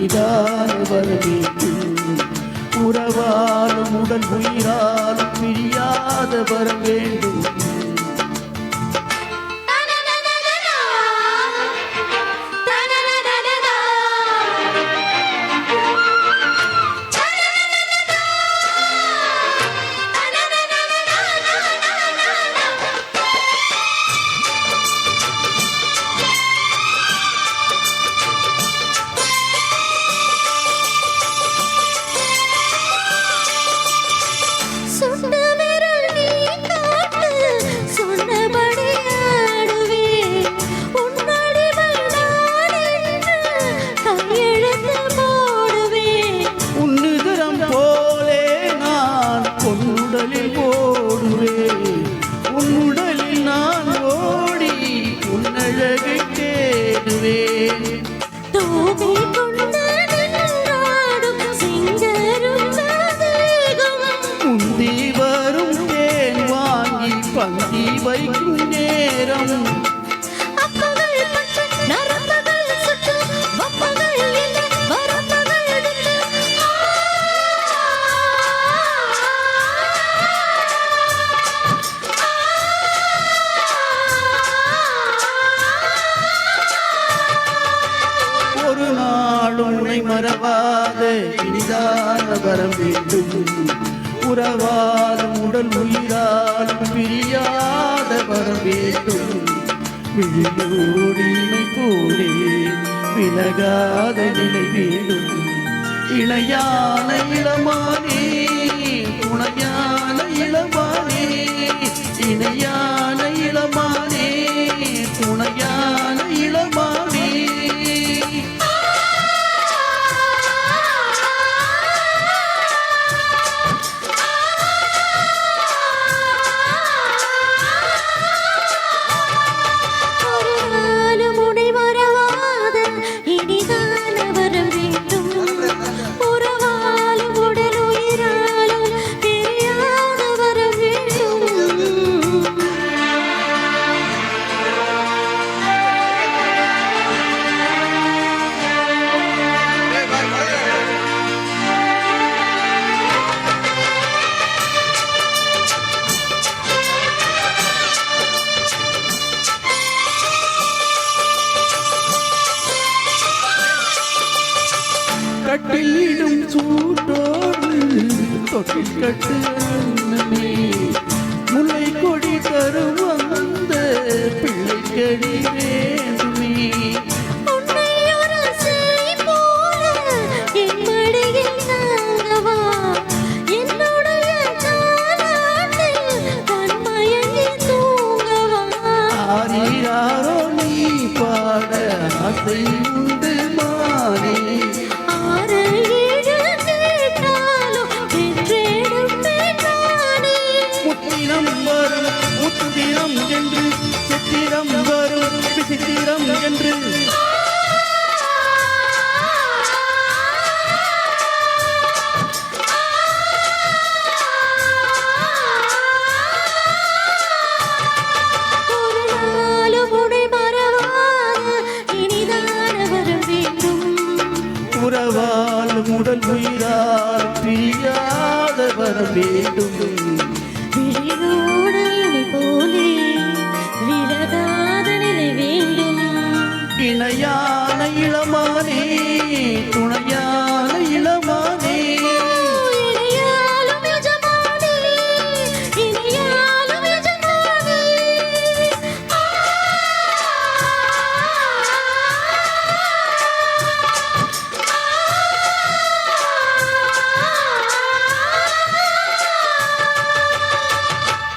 இனிதான வர வேண்டும். உறவாலும் உடல் உயிராலும் பிரியாத வர வேண்டும். முந்தி வரும் தேன் வாங்கி பந்தி வைக்கும் நேரம் ஒரு நாள் உன்னை மறவாத இனிதான வரம் வேண்டும். உறவாலும் உடல் உயிராலும் பிரியாத வரம் வேண்டும். விழியோடு இமை போலே விலகாத நிலை வேண்டும். இணையான இளமானே துணையான இளமானே இணையான இளமானே துணையான இளமானே கட்டிலிடும் சூட்டோடு தொட்டில் கட்டு முல்லை கொடி தரும் வந்த பிள்ளை கடி வேண்டுமே. ஆரீராரோ நீ பாட ஆசை உண்டு மாறி முத்திரம் என்று சித்திரம் வரும் விசித்திரம் என்று உறவால் உடல் உயிரால் பிரியாத வர வேண்டும். இணையான இளமானே துணைய